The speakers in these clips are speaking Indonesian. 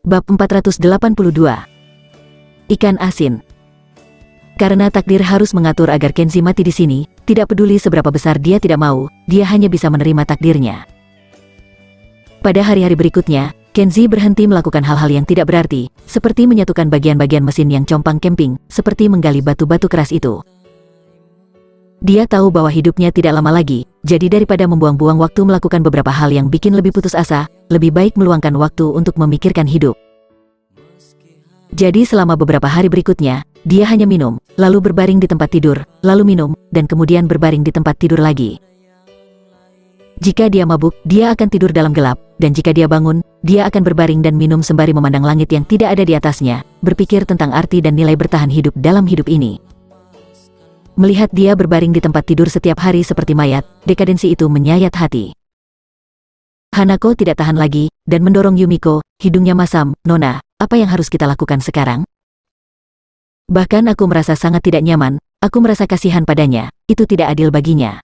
Bab 482. Ikan asin. Karena takdir harus mengatur agar Kenzi mati di sini, tidak peduli seberapa besar dia tidak mau, dia hanya bisa menerima takdirnya. Pada hari-hari berikutnya, Kenzi berhenti melakukan hal-hal yang tidak berarti, seperti menyatukan bagian-bagian mesin yang compang camping, seperti menggali batu-batu keras itu. Dia tahu bahwa hidupnya tidak lama lagi, jadi daripada membuang-buang waktu melakukan beberapa hal yang bikin lebih putus asa, lebih baik meluangkan waktu untuk memikirkan hidup. Jadi selama beberapa hari berikutnya, dia hanya minum, lalu berbaring di tempat tidur, lalu minum, dan kemudian berbaring di tempat tidur lagi. Jika dia mabuk, dia akan tidur dalam gelap, dan jika dia bangun, dia akan berbaring dan minum sembari memandang langit yang tidak ada di atasnya, berpikir tentang arti dan nilai bertahan hidup dalam hidup ini. Melihat dia berbaring di tempat tidur setiap hari seperti mayat, dekadensi itu menyayat hati. Hanako tidak tahan lagi, dan mendorong Yumiko, hidungnya masam. "Nona, apa yang harus kita lakukan sekarang? Bahkan aku merasa sangat tidak nyaman, aku merasa kasihan padanya, itu tidak adil baginya."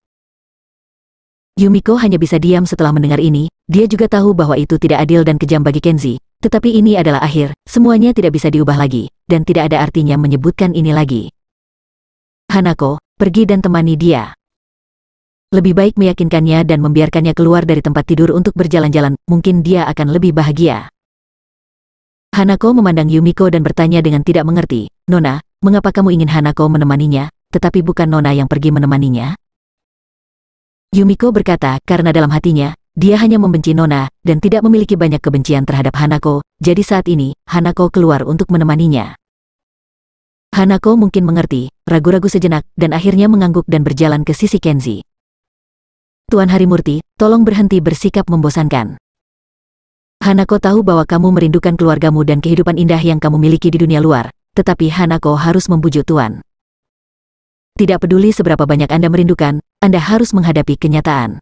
Yumiko hanya bisa diam setelah mendengar ini, dia juga tahu bahwa itu tidak adil dan kejam bagi Kenzi, tetapi ini adalah akhir, semuanya tidak bisa diubah lagi, dan tidak ada artinya menyebutkan ini lagi. "Hanako, pergi dan temani dia." Lebih baik meyakinkannya dan membiarkannya keluar dari tempat tidur untuk berjalan-jalan, mungkin dia akan lebih bahagia. Hanako memandang Yumiko dan bertanya dengan tidak mengerti, "Nona, mengapa kamu ingin Hanako menemaninya, tetapi bukan Nona yang pergi menemaninya?" Yumiko berkata, karena dalam hatinya, dia hanya membenci Nona, dan tidak memiliki banyak kebencian terhadap Hanako, jadi saat ini, Hanako keluar untuk menemaninya. Hanako mungkin mengerti, ragu-ragu sejenak, dan akhirnya mengangguk dan berjalan ke sisi Kenzi. "Tuan Harimurti, tolong berhenti bersikap membosankan. Hanako tahu bahwa kamu merindukan keluargamu dan kehidupan indah yang kamu miliki di dunia luar, tetapi Hanako harus membujuk Tuan. Tidak peduli seberapa banyak Anda merindukan, Anda harus menghadapi kenyataan.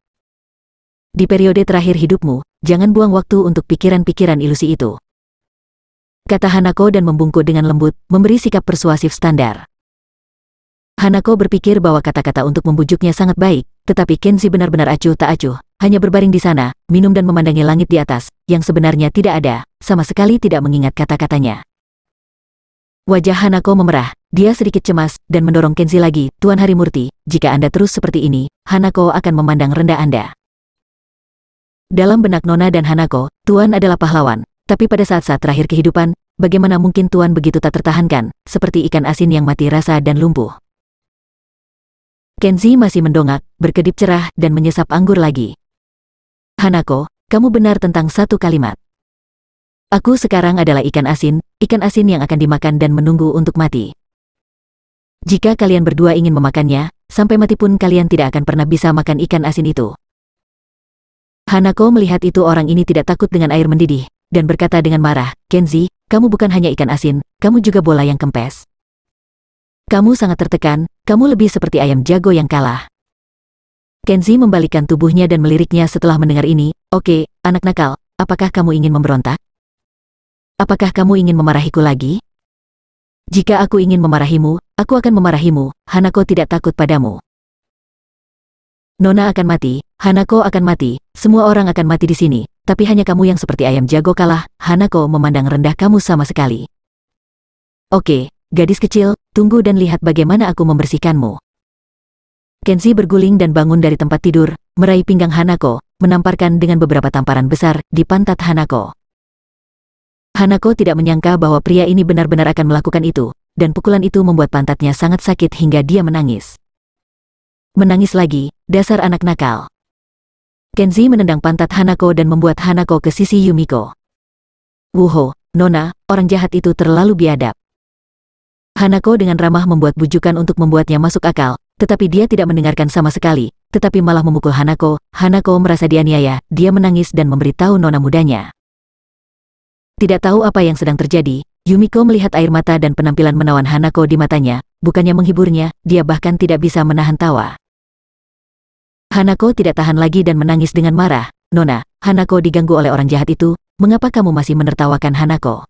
Di periode terakhir hidupmu, jangan buang waktu untuk pikiran-pikiran ilusi itu," kata Hanako dan membungkuk dengan lembut, memberi sikap persuasif standar. Hanako berpikir bahwa kata-kata untuk membujuknya sangat baik, tetapi Kenzi benar-benar acuh tak acuh, hanya berbaring di sana, minum dan memandangi langit di atas, yang sebenarnya tidak ada, sama sekali tidak mengingat kata-katanya. Wajah Hanako memerah, dia sedikit cemas, dan mendorong Kenzi lagi, "Tuan Harimurti, jika Anda terus seperti ini, Hanako akan memandang rendah Anda." Dalam benak Nona dan Hanako, Tuan adalah pahlawan, tapi pada saat-saat terakhir kehidupan, bagaimana mungkin Tuan begitu tak tertahankan, seperti ikan asin yang mati rasa dan lumpuh. Kenzi masih mendongak, berkedip cerah, dan menyesap anggur lagi. "Hanako, kamu benar tentang satu kalimat. Aku sekarang adalah ikan asin yang akan dimakan dan menunggu untuk mati. Jika kalian berdua ingin memakannya, sampai mati pun kalian tidak akan pernah bisa makan ikan asin itu." Hanako melihat itu orang ini tidak takut dengan air mendidih, dan berkata dengan marah, "Kenzi, kamu bukan hanya ikan asin, kamu juga bola yang kempes. Kamu sangat tertekan, kamu lebih seperti ayam jago yang kalah." Kenzi membalikkan tubuhnya dan meliriknya setelah mendengar ini, "Oke, anak nakal, apakah kamu ingin memberontak? Apakah kamu ingin memarahiku lagi? Jika aku ingin memarahimu, aku akan memarahimu, Hanako tidak takut padamu. Nona akan mati, Hanako akan mati, semua orang akan mati di sini, tapi hanya kamu yang seperti ayam jago kalah, Hanako memandang rendah kamu sama sekali. Oke, gadis kecil, tunggu dan lihat bagaimana aku membersihkanmu." Kenzi berguling dan bangun dari tempat tidur, meraih pinggang Hanako, menamparkan dengan beberapa tamparan besar di pantat Hanako. Hanako tidak menyangka bahwa pria ini benar-benar akan melakukan itu, dan pukulan itu membuat pantatnya sangat sakit hingga dia menangis. Menangis lagi, dasar anak nakal. Kenzi menendang pantat Hanako dan membuat Hanako ke sisi Yumiko. "Wuho, Nona, orang jahat itu terlalu biadab." Hanako dengan ramah membuat bujukan untuk membuatnya masuk akal, tetapi dia tidak mendengarkan sama sekali, tetapi malah memukul Hanako. Hanako merasa dianiaya, dia menangis dan memberitahu nona mudanya. Tidak tahu apa yang sedang terjadi, Yumiko melihat air mata dan penampilan menawan Hanako di matanya, bukannya menghiburnya, dia bahkan tidak bisa menahan tawa. Hanako tidak tahan lagi dan menangis dengan marah, "Nona, Hanako diganggu oleh orang jahat itu, mengapa kamu masih menertawakan Hanako?"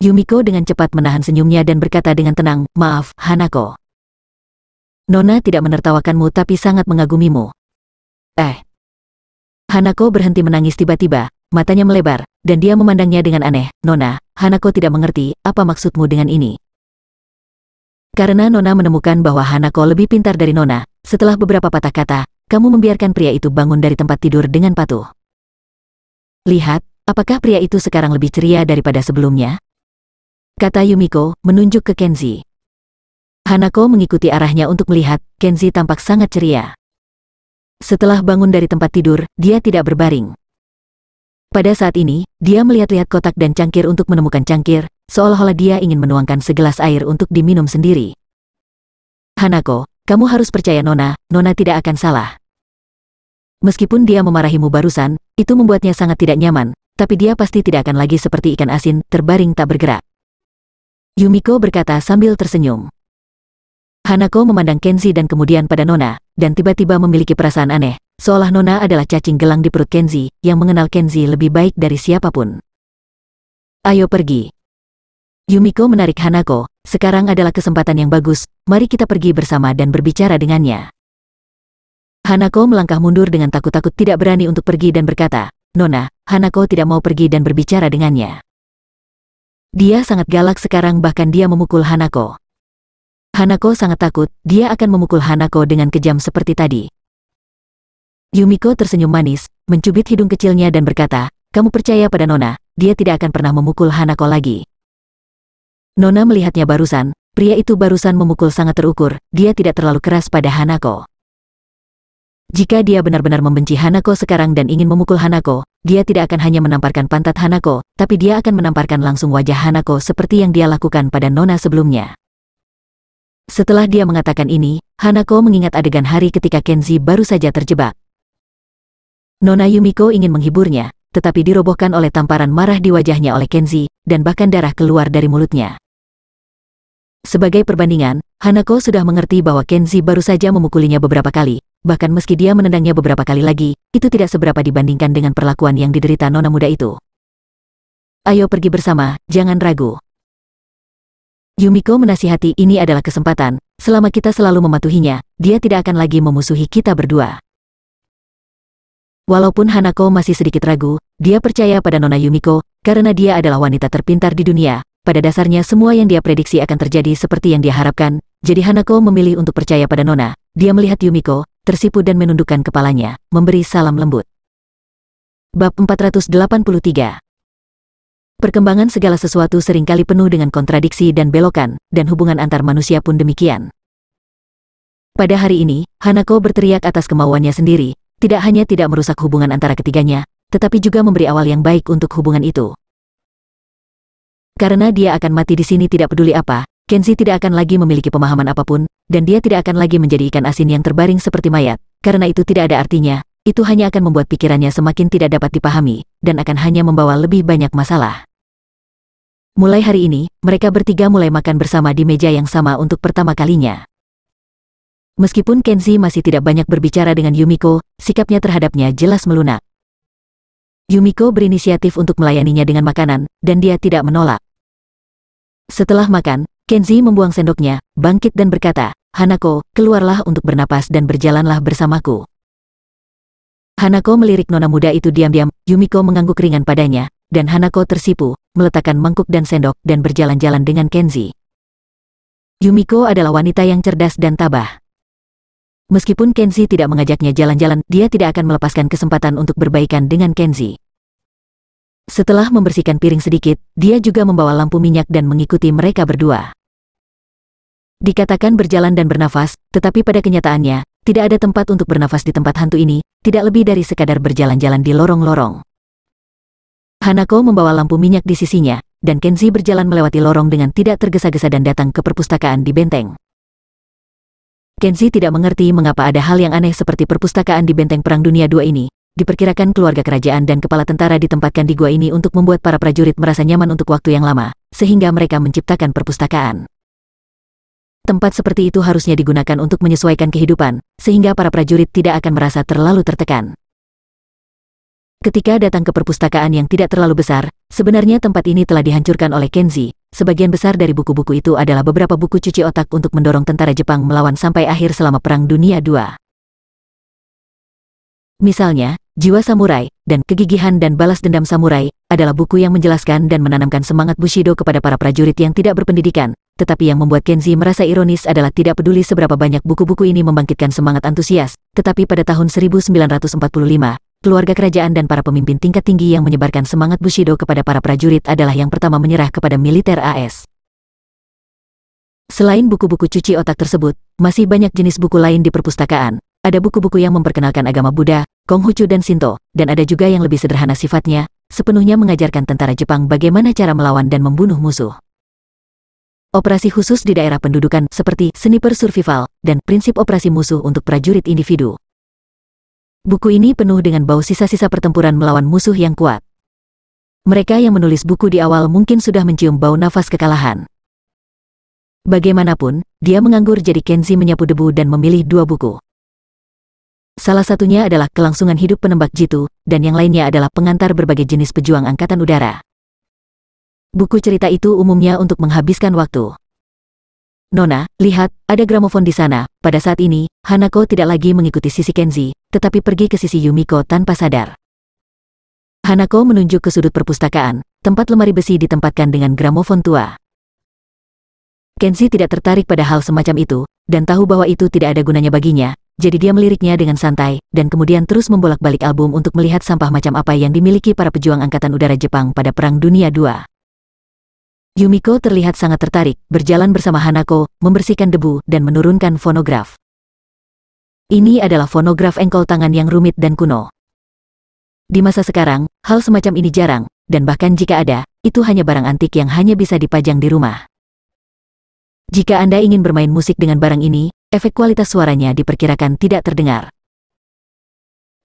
Yumiko dengan cepat menahan senyumnya dan berkata dengan tenang, "Maaf, Hanako. Nona tidak menertawakanmu tapi sangat mengagumimu." Hanako berhenti menangis tiba-tiba, matanya melebar, dan dia memandangnya dengan aneh. Nona, Hanako tidak mengerti, apa maksudmu dengan ini? Karena Nona menemukan bahwa Hanako lebih pintar dari Nona, setelah beberapa patah kata, kamu membiarkan pria itu bangun dari tempat tidur dengan patuh. Lihat, apakah pria itu sekarang lebih ceria daripada sebelumnya? Kata Yumiko, menunjuk ke Kenzi. Hanako mengikuti arahnya untuk melihat, Kenzi tampak sangat ceria. Setelah bangun dari tempat tidur, dia tidak berbaring. Pada saat ini, dia melihat-lihat kotak dan cangkir untuk menemukan cangkir, seolah-olah dia ingin menuangkan segelas air untuk diminum sendiri. Hanako, kamu harus percaya Nona, Nona tidak akan salah. Meskipun dia memarahimu barusan, itu membuatnya sangat tidak nyaman, tapi dia pasti tidak akan lagi seperti ikan asin, terbaring tak bergerak. Yumiko berkata sambil tersenyum. Hanako memandang Kenzi dan kemudian pada Nona, dan tiba-tiba memiliki perasaan aneh, seolah Nona adalah cacing gelang di perut Kenzi, yang mengenal Kenzi lebih baik dari siapapun. Ayo pergi. Yumiko menarik Hanako, sekarang adalah kesempatan yang bagus, mari kita pergi bersama dan berbicara dengannya. Hanako melangkah mundur dengan takut-takut tidak berani untuk pergi dan berkata, Nona, Hanako tidak mau pergi dan berbicara dengannya. Dia sangat galak sekarang bahkan dia memukul Hanako. Hanako sangat takut, dia akan memukul Hanako dengan kejam seperti tadi. Yumiko tersenyum manis, mencubit hidung kecilnya dan berkata, kamu percaya pada Nona, dia tidak akan pernah memukul Hanako lagi. Nona melihatnya barusan, pria itu barusan memukul sangat terukur, dia tidak terlalu keras pada Hanako. Jika dia benar-benar membenci Hanako sekarang dan ingin memukul Hanako, dia tidak akan hanya menamparkan pantat Hanako, tapi dia akan menamparkan langsung wajah Hanako seperti yang dia lakukan pada Nona sebelumnya. Setelah dia mengatakan ini, Hanako mengingat adegan hari ketika Kenzi baru saja terjebak. Nona Yumiko ingin menghiburnya, tetapi dirobohkan oleh tamparan marah di wajahnya oleh Kenzi, dan bahkan darah keluar dari mulutnya. Sebagai perbandingan, Hanako sudah mengerti bahwa Kenzi baru saja memukulinya beberapa kali, bahkan meski dia menendangnya beberapa kali lagi, itu tidak seberapa dibandingkan dengan perlakuan yang diderita nona muda itu. Ayo pergi bersama, jangan ragu. Yumiko menasihati ini adalah kesempatan, selama kita selalu mematuhinya, dia tidak akan lagi memusuhi kita berdua. Walaupun Hanako masih sedikit ragu, dia percaya pada Nona Yumiko, karena dia adalah wanita terpintar di dunia, pada dasarnya semua yang dia prediksi akan terjadi seperti yang dia harapkan, jadi Hanako memilih untuk percaya pada Nona. Dia melihat Yumiko, tersipu dan menundukkan kepalanya, memberi salam lembut. Bab 483. Perkembangan segala sesuatu seringkali penuh dengan kontradiksi dan belokan, dan hubungan antar manusia pun demikian. Pada hari ini, Hanako berteriak atas kemauannya sendiri, tidak hanya tidak merusak hubungan antara ketiganya, tetapi juga memberi awal yang baik untuk hubungan itu. Karena dia akan mati di sini tidak peduli apa, Kenzi tidak akan lagi memiliki pemahaman apapun, dan dia tidak akan lagi menjadi ikan asin yang terbaring seperti mayat, karena itu tidak ada artinya, itu hanya akan membuat pikirannya semakin tidak dapat dipahami, dan akan hanya membawa lebih banyak masalah. Mulai hari ini, mereka bertiga mulai makan bersama di meja yang sama untuk pertama kalinya. Meskipun Kenzi masih tidak banyak berbicara dengan Yumiko, sikapnya terhadapnya jelas melunak. Yumiko berinisiatif untuk melayaninya dengan makanan, dan dia tidak menolak. Setelah makan, Kenzi membuang sendoknya, bangkit dan berkata, Hanako, keluarlah untuk bernapas dan berjalanlah bersamaku. Hanako melirik nona muda itu diam-diam, Yumiko mengangguk ringan padanya, dan Hanako tersipu, meletakkan mangkuk dan sendok dan berjalan-jalan dengan Kenzi. Yumiko adalah wanita yang cerdas dan tabah. Meskipun Kenzi tidak mengajaknya jalan-jalan, dia tidak akan melepaskan kesempatan untuk berbaikan dengan Kenzi. Setelah membersihkan piring sedikit, dia juga membawa lampu minyak dan mengikuti mereka berdua. Dikatakan berjalan dan bernafas, tetapi pada kenyataannya, tidak ada tempat untuk bernafas di tempat hantu ini, tidak lebih dari sekadar berjalan-jalan di lorong-lorong. Hanako membawa lampu minyak di sisinya, dan Kenzi berjalan melewati lorong dengan tidak tergesa-gesa dan datang ke perpustakaan di benteng. Kenzi tidak mengerti mengapa ada hal yang aneh seperti perpustakaan di benteng Perang Dunia II ini. Diperkirakan keluarga kerajaan dan kepala tentara ditempatkan di gua ini untuk membuat para prajurit merasa nyaman untuk waktu yang lama, sehingga mereka menciptakan perpustakaan. Tempat seperti itu harusnya digunakan untuk menyesuaikan kehidupan, sehingga para prajurit tidak akan merasa terlalu tertekan. Ketika datang ke perpustakaan yang tidak terlalu besar, sebenarnya tempat ini telah dihancurkan oleh Kenzi. Sebagian besar dari buku-buku itu adalah beberapa buku cuci otak untuk mendorong tentara Jepang melawan sampai akhir selama Perang Dunia II. Misalnya, Jiwa Samurai, dan Kegigihan dan Balas Dendam Samurai, adalah buku yang menjelaskan dan menanamkan semangat Bushido kepada para prajurit yang tidak berpendidikan. Tetapi yang membuat Kenzi merasa ironis adalah tidak peduli seberapa banyak buku-buku ini membangkitkan semangat antusias, tetapi pada tahun 1945, keluarga kerajaan dan para pemimpin tingkat tinggi yang menyebarkan semangat Bushido kepada para prajurit adalah yang pertama menyerah kepada militer AS. Selain buku-buku cuci otak tersebut, masih banyak jenis buku lain di perpustakaan. Ada buku-buku yang memperkenalkan agama Buddha, Konghucu dan Shinto, dan ada juga yang lebih sederhana sifatnya, sepenuhnya mengajarkan tentara Jepang bagaimana cara melawan dan membunuh musuh. Operasi khusus di daerah pendudukan seperti Sniper Survival, dan prinsip operasi musuh untuk prajurit individu. Buku ini penuh dengan bau sisa-sisa pertempuran melawan musuh yang kuat. Mereka yang menulis buku di awal mungkin sudah mencium bau nafas kekalahan. Bagaimanapun, dia menganggur jadi Kenzi menyapu debu dan memilih dua buku. Salah satunya adalah Kelangsungan Hidup Penembak Jitu, dan yang lainnya adalah Pengantar Berbagai Jenis Pejuang Angkatan Udara. Buku cerita itu umumnya untuk menghabiskan waktu. Nona, lihat, ada gramofon di sana. Pada saat ini, Hanako tidak lagi mengikuti sisi Kenzi, tetapi pergi ke sisi Yumiko tanpa sadar. Hanako menunjuk ke sudut perpustakaan, tempat lemari besi ditempatkan dengan gramofon tua. Kenzi tidak tertarik pada hal semacam itu, dan tahu bahwa itu tidak ada gunanya baginya, jadi dia meliriknya dengan santai, dan kemudian terus membolak-balik album untuk melihat sampah macam apa yang dimiliki para pejuang Angkatan Udara Jepang pada Perang Dunia II. Yumiko terlihat sangat tertarik, berjalan bersama Hanako, membersihkan debu, dan menurunkan fonograf. Ini adalah fonograf engkol tangan yang rumit dan kuno. Di masa sekarang, hal semacam ini jarang, dan bahkan jika ada, itu hanya barang antik yang hanya bisa dipajang di rumah. Jika Anda ingin bermain musik dengan barang ini, efek kualitas suaranya diperkirakan tidak terdengar.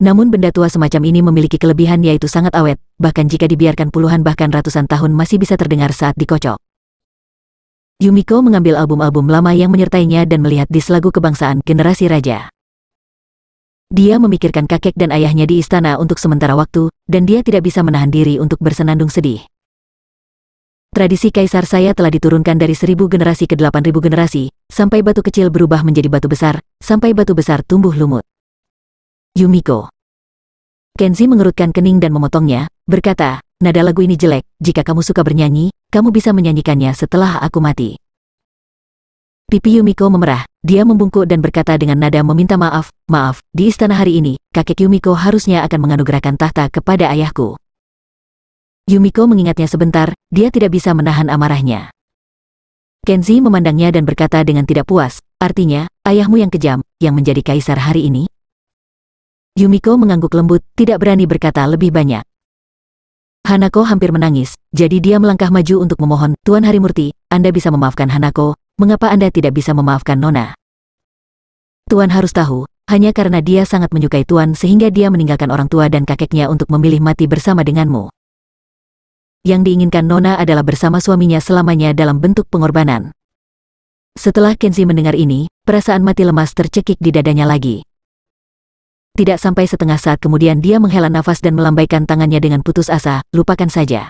Namun benda tua semacam ini memiliki kelebihan yaitu sangat awet, bahkan jika dibiarkan puluhan bahkan ratusan tahun masih bisa terdengar saat dikocok. Yumiko mengambil album-album lama yang menyertainya dan melihat dis lagu kebangsaan generasi raja. Dia memikirkan kakek dan ayahnya di istana untuk sementara waktu, dan dia tidak bisa menahan diri untuk bersenandung sedih. Tradisi kaisar saya telah diturunkan dari 1000 generasi ke 8000 generasi, sampai batu kecil berubah menjadi batu besar, sampai batu besar tumbuh lumut. Yumiko. Kenzi mengerutkan kening dan memotongnya, berkata, nada lagu ini jelek, jika kamu suka bernyanyi, kamu bisa menyanyikannya setelah aku mati. Pipi Yumiko memerah, dia membungkuk dan berkata dengan nada meminta maaf, maaf, di istana hari ini, kakek Yumiko harusnya akan menganugerahkan tahta kepada ayahku. Yumiko mengingatnya sebentar, dia tidak bisa menahan amarahnya. Kenzi memandangnya dan berkata dengan tidak puas, artinya, ayahmu yang kejam, yang menjadi kaisar hari ini? Yumiko mengangguk lembut, tidak berani berkata lebih banyak. Hanako hampir menangis, jadi dia melangkah maju untuk memohon, Tuan Harimurti, Anda bisa memaafkan Hanako, mengapa Anda tidak bisa memaafkan Nona? Tuan harus tahu, hanya karena dia sangat menyukai Tuan sehingga dia meninggalkan orang tua dan kakeknya untuk memilih mati bersama denganmu. Yang diinginkan Nona adalah bersama suaminya selamanya dalam bentuk pengorbanan. Setelah Kenzi mendengar ini, perasaan mati lemas tercekik di dadanya lagi. Tidak sampai setengah saat kemudian dia menghela nafas dan melambaikan tangannya dengan putus asa, lupakan saja.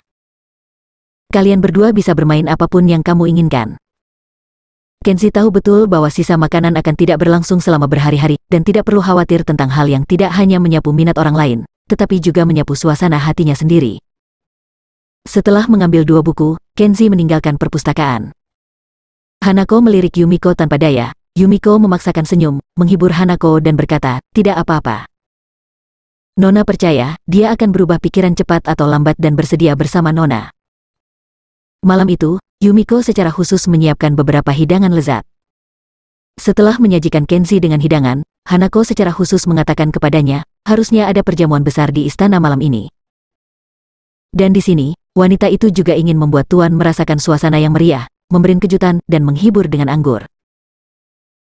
Kalian berdua bisa bermain apapun yang kamu inginkan. Kenzi tahu betul bahwa sisa makanan akan tidak berlangsung selama berhari-hari, dan tidak perlu khawatir tentang hal yang tidak hanya menyapu minat orang lain, tetapi juga menyapu suasana hatinya sendiri. Setelah mengambil dua buku, Kenzi meninggalkan perpustakaan. Hanako melirik Yumiko tanpa daya. Yumiko memaksakan senyum, menghibur Hanako dan berkata, tidak apa-apa. Nona percaya, dia akan berubah pikiran cepat atau lambat dan bersedia bersama Nona. Malam itu, Yumiko secara khusus menyiapkan beberapa hidangan lezat. Setelah menyajikan Kenzi dengan hidangan, Hanako secara khusus mengatakan kepadanya, harusnya ada perjamuan besar di istana malam ini. Dan di sini, wanita itu juga ingin membuat Tuan merasakan suasana yang meriah, memberi kejutan, dan menghibur dengan anggur.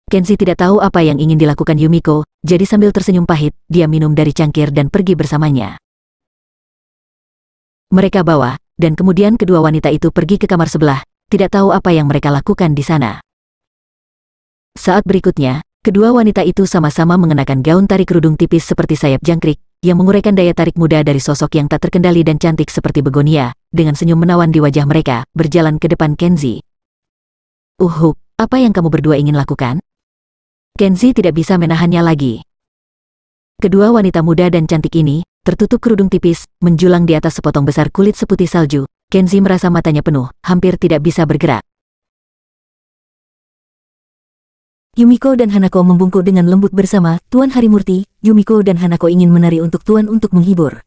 Kenzi tidak tahu apa yang ingin dilakukan Yumiko, jadi sambil tersenyum pahit, dia minum dari cangkir dan pergi bersamanya. Mereka bawa, dan kemudian kedua wanita itu pergi ke kamar sebelah, tidak tahu apa yang mereka lakukan di sana. Saat berikutnya, kedua wanita itu sama-sama mengenakan gaun tarik kerudung tipis seperti sayap jangkrik, yang menguraikan daya tarik muda dari sosok yang tak terkendali dan cantik seperti begonia, dengan senyum menawan di wajah mereka, berjalan ke depan Kenzi. Apa yang kamu berdua ingin lakukan? Kenzi tidak bisa menahannya lagi. Kedua wanita muda dan cantik ini, tertutup kerudung tipis, menjulang di atas sepotong besar kulit seputih salju. Kenzi merasa matanya penuh, hampir tidak bisa bergerak. Yumiko dan Hanako membungkuk dengan lembut bersama. Tuan Harimurti, Yumiko dan Hanako ingin menari untuk Tuan untuk menghibur.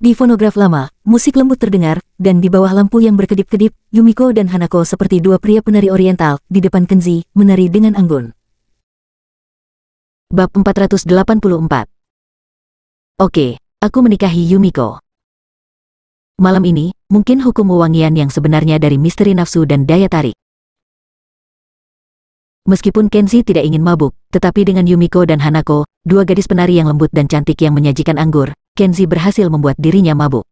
Di fonograf lama, musik lembut terdengar, dan di bawah lampu yang berkedip-kedip, Yumiko dan Hanako seperti dua pria penari oriental, di depan Kenzi, menari dengan anggun. Bab 484. Oke, aku menikahi Yumiko. Malam ini, mungkin hukum wewangian yang sebenarnya dari misteri nafsu dan daya tarik. Meskipun Kenzi tidak ingin mabuk, tetapi dengan Yumiko dan Hanako, dua gadis penari yang lembut dan cantik yang menyajikan anggur, Kenzi berhasil membuat dirinya mabuk.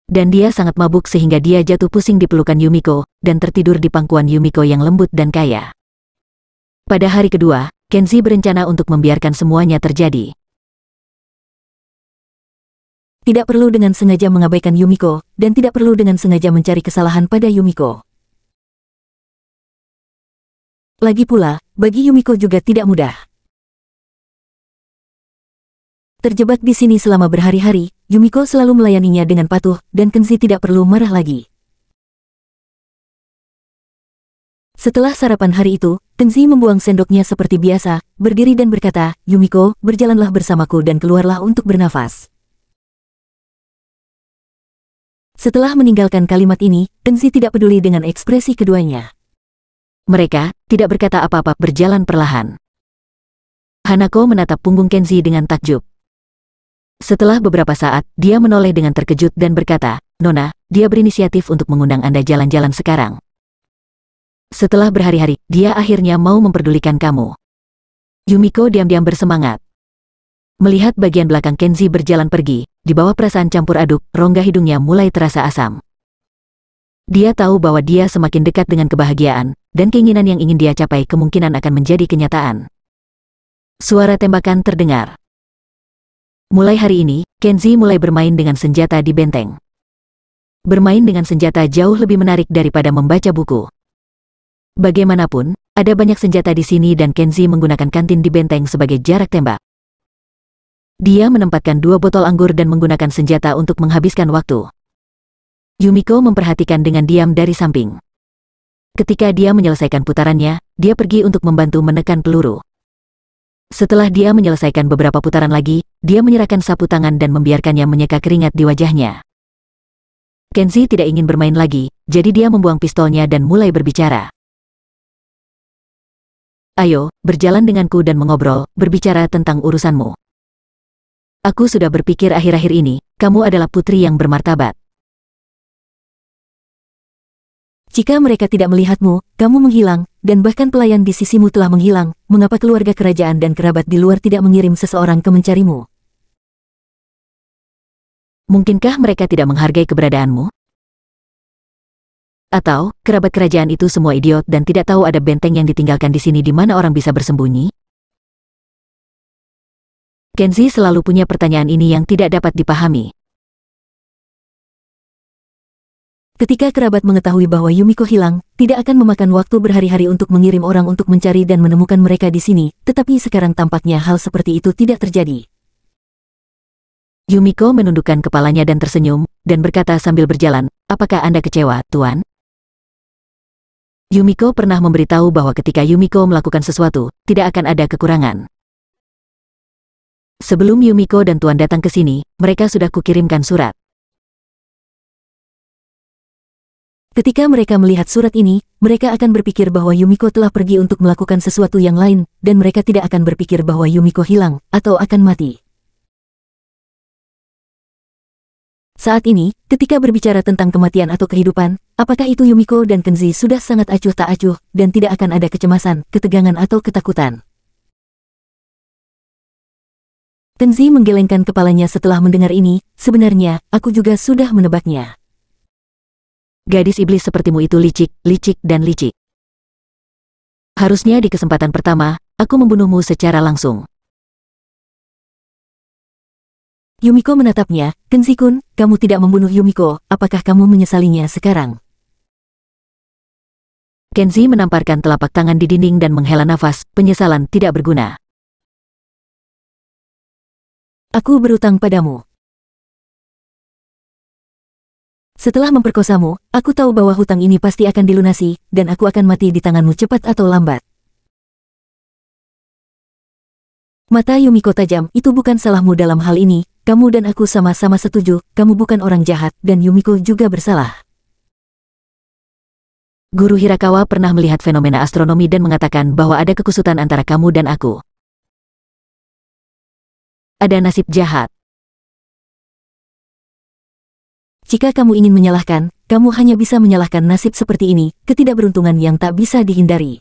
Dan dia sangat mabuk sehingga dia jatuh pusing di pelukan Yumiko, dan tertidur di pangkuan Yumiko yang lembut dan kaya. Pada hari kedua, Kenzi berencana untuk membiarkan semuanya terjadi. Tidak perlu dengan sengaja mengabaikan Yumiko, dan tidak perlu dengan sengaja mencari kesalahan pada Yumiko. Lagi pula, bagi Yumiko juga tidak mudah. Terjebak di sini selama berhari-hari, Yumiko selalu melayaninya dengan patuh, dan Kenzi tidak perlu marah lagi. Setelah sarapan hari itu, Kenzi membuang sendoknya seperti biasa, berdiri dan berkata, "Yumiko, berjalanlah bersamaku dan keluarlah untuk bernafas." Setelah meninggalkan kalimat ini, Kenzi tidak peduli dengan ekspresi keduanya. Mereka tidak berkata apa-apa, berjalan perlahan. Hanako menatap punggung Kenzi dengan takjub. Setelah beberapa saat, dia menoleh dengan terkejut dan berkata, "Nona, dia berinisiatif untuk mengundang Anda jalan-jalan sekarang. Setelah berhari-hari, dia akhirnya mau memperdulikan kamu." Yumiko diam-diam bersemangat. Melihat bagian belakang Kenzi berjalan pergi, di bawah perasaan campur aduk, rongga hidungnya mulai terasa asam. Dia tahu bahwa dia semakin dekat dengan kebahagiaan, dan keinginan yang ingin dia capai kemungkinan akan menjadi kenyataan. Suara tembakan terdengar. Mulai hari ini, Kenzi mulai bermain dengan senjata di benteng. Bermain dengan senjata jauh lebih menarik daripada membaca buku. Bagaimanapun, ada banyak senjata di sini dan Kenzi menggunakan kantin di benteng sebagai jarak tembak. Dia menempatkan 2 botol anggur dan menggunakan senjata untuk menghabiskan waktu. Yumiko memperhatikan dengan diam dari samping. Ketika dia menyelesaikan putarannya, dia pergi untuk membantu menekan peluru. Setelah dia menyelesaikan beberapa putaran lagi, dia menyerahkan sapu tangan dan membiarkannya menyeka keringat di wajahnya. Kenzi tidak ingin bermain lagi, jadi dia membuang pistolnya dan mulai berbicara. "Ayo, berjalan denganku dan mengobrol, berbicara tentang urusanmu. Aku sudah berpikir akhir-akhir ini, kamu adalah putri yang bermartabat. Jika mereka tidak melihatmu, kamu menghilang, dan bahkan pelayan di sisimu telah menghilang, mengapa keluarga kerajaan dan kerabat di luar tidak mengirim seseorang ke mencarimu? Mungkinkah mereka tidak menghargai keberadaanmu? Atau, kerabat kerajaan itu semua idiot dan tidak tahu ada benteng yang ditinggalkan di sini di mana orang bisa bersembunyi?" Kenzi selalu punya pertanyaan ini yang tidak dapat dipahami. Ketika kerabat mengetahui bahwa Yumiko hilang, tidak akan memakan waktu berhari-hari untuk mengirim orang untuk mencari dan menemukan mereka di sini, tetapi sekarang tampaknya hal seperti itu tidak terjadi. Yumiko menundukkan kepalanya dan tersenyum, dan berkata sambil berjalan, "Apakah Anda kecewa, Tuan?" Yumiko pernah memberitahu bahwa ketika Yumiko melakukan sesuatu, tidak akan ada kekurangan. Sebelum Yumiko dan Tuan datang ke sini, mereka sudah kukirimkan surat. Ketika mereka melihat surat ini, mereka akan berpikir bahwa Yumiko telah pergi untuk melakukan sesuatu yang lain, dan mereka tidak akan berpikir bahwa Yumiko hilang, atau akan mati. Saat ini, ketika berbicara tentang kematian atau kehidupan, apakah itu Yumiko dan Kenzi sudah sangat acuh tak acuh, dan tidak akan ada kecemasan, ketegangan atau ketakutan. Kenzi menggelengkan kepalanya setelah mendengar ini, "Sebenarnya, aku juga sudah menebaknya." Gadis iblis sepertimu itu licik, licik dan licik. Harusnya di kesempatan pertama, aku membunuhmu secara langsung. Yumiko menatapnya, "Kenzi-kun, kamu tidak membunuh Yumiko, apakah kamu menyesalinya sekarang?" Kenzi menamparkan telapak tangan di dinding dan menghela nafas, penyesalan tidak berguna. Aku berutang padamu. Setelah memperkosamu, aku tahu bahwa hutang ini pasti akan dilunasi, dan aku akan mati di tanganmu cepat atau lambat. Mata Yumiko tajam, itu bukan salahmu dalam hal ini, kamu dan aku sama-sama setuju, kamu bukan orang jahat, dan Yumiko juga bersalah. Guru Hirakawa pernah melihat fenomena astronomi dan mengatakan bahwa ada kekusutan antara kamu dan aku. Ada nasib jahat. Jika kamu ingin menyalahkan, kamu hanya bisa menyalahkan nasib seperti ini, ketidakberuntungan yang tak bisa dihindari.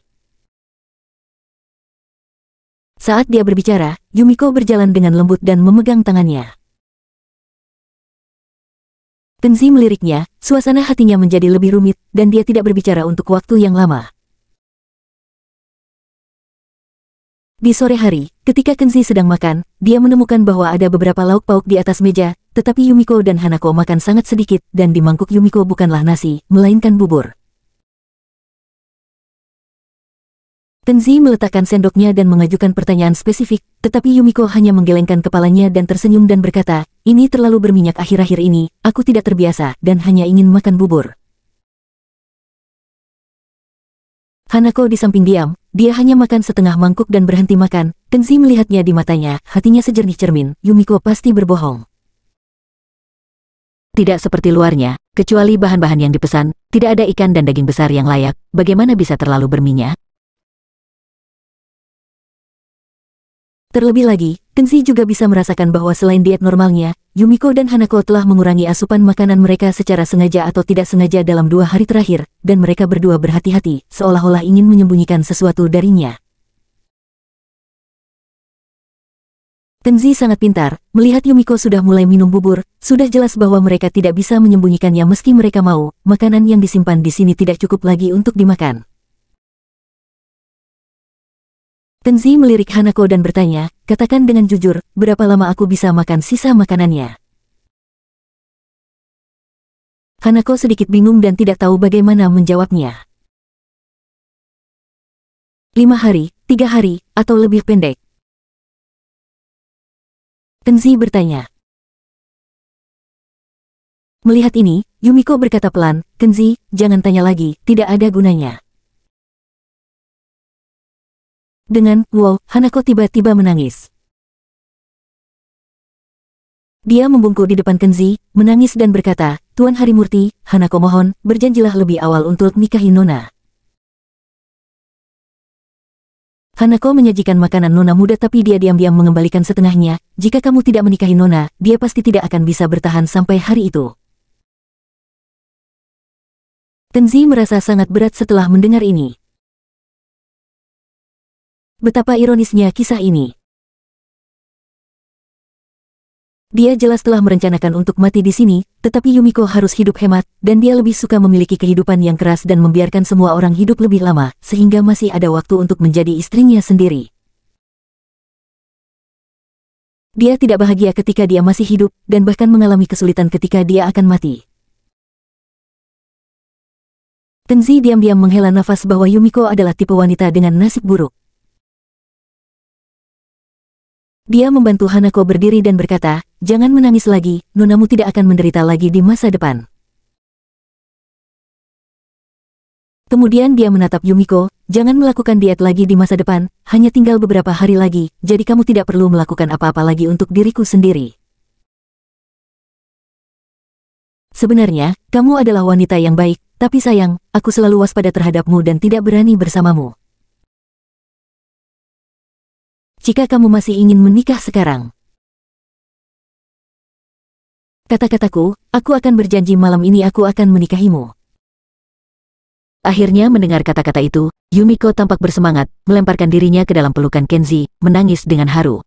Saat dia berbicara, Yumiko berjalan dengan lembut dan memegang tangannya. Kenzi meliriknya, suasana hatinya menjadi lebih rumit, dan dia tidak berbicara untuk waktu yang lama. Di sore hari, ketika Kenzi sedang makan, dia menemukan bahwa ada beberapa lauk pauk di atas meja, tetapi Yumiko dan Hanako makan sangat sedikit, dan di mangkuk Yumiko bukanlah nasi, melainkan bubur. Kenzi meletakkan sendoknya dan mengajukan pertanyaan spesifik, tetapi Yumiko hanya menggelengkan kepalanya dan tersenyum dan berkata, ini terlalu berminyak akhir-akhir ini, aku tidak terbiasa dan hanya ingin makan bubur. Hanako di samping diam, dia hanya makan setengah mangkuk dan berhenti makan. Kenzi melihatnya di matanya, hatinya sejernih cermin, Yumiko pasti berbohong. Tidak seperti luarnya, kecuali bahan-bahan yang dipesan, tidak ada ikan dan daging besar yang layak, bagaimana bisa terlalu berminyak? Terlebih lagi, Kenzi juga bisa merasakan bahwa selain diet normalnya, Yumiko dan Hanako telah mengurangi asupan makanan mereka secara sengaja atau tidak sengaja dalam 2 hari terakhir, dan mereka berdua berhati-hati, seolah-olah ingin menyembunyikan sesuatu darinya. Kenzi sangat pintar, melihat Yumiko sudah mulai minum bubur, sudah jelas bahwa mereka tidak bisa menyembunyikannya meski mereka mau, makanan yang disimpan di sini tidak cukup lagi untuk dimakan. Kenzi melirik Hanako dan bertanya, katakan dengan jujur, berapa lama aku bisa makan sisa makanannya? Hanako sedikit bingung dan tidak tahu bagaimana menjawabnya. 5 hari, 3 hari, atau lebih pendek? Kenzi bertanya. Melihat ini, Yumiko berkata pelan, Kenzi, jangan tanya lagi, tidak ada gunanya. Dengan, wow, Hanako tiba-tiba menangis. Dia membungkuk di depan Kenzi, menangis dan berkata, Tuan Harimurti, Hanako mohon, berjanjilah lebih awal untuk nikahi Nona. Hanako menyajikan makanan Nona muda tapi dia diam-diam mengembalikan setengahnya, jika kamu tidak menikahi Nona, dia pasti tidak akan bisa bertahan sampai hari itu. Kenzi merasa sangat berat setelah mendengar ini. Betapa ironisnya kisah ini. Dia jelas telah merencanakan untuk mati di sini, tetapi Yumiko harus hidup hemat, dan dia lebih suka memiliki kehidupan yang keras dan membiarkan semua orang hidup lebih lama, sehingga masih ada waktu untuk menjadi istrinya sendiri. Dia tidak bahagia ketika dia masih hidup, dan bahkan mengalami kesulitan ketika dia akan mati. Kenzi diam-diam menghela nafas bahwa Yumiko adalah tipe wanita dengan nasib buruk. Dia membantu Hanako berdiri dan berkata, jangan menangis lagi, nonamu tidak akan menderita lagi di masa depan. Kemudian dia menatap Yumiko, jangan melakukan diet lagi di masa depan, hanya tinggal beberapa hari lagi, jadi kamu tidak perlu melakukan apa-apa lagi untuk diriku sendiri. Sebenarnya, kamu adalah wanita yang baik, tapi sayang, aku selalu waspada terhadapmu dan tidak berani bersamamu. Jika kamu masih ingin menikah sekarang, kata-kataku, aku akan berjanji malam ini aku akan menikahimu. Akhirnya mendengar kata-kata itu, Yumiko tampak bersemangat, melemparkan dirinya ke dalam pelukan Kenzi, menangis dengan haru.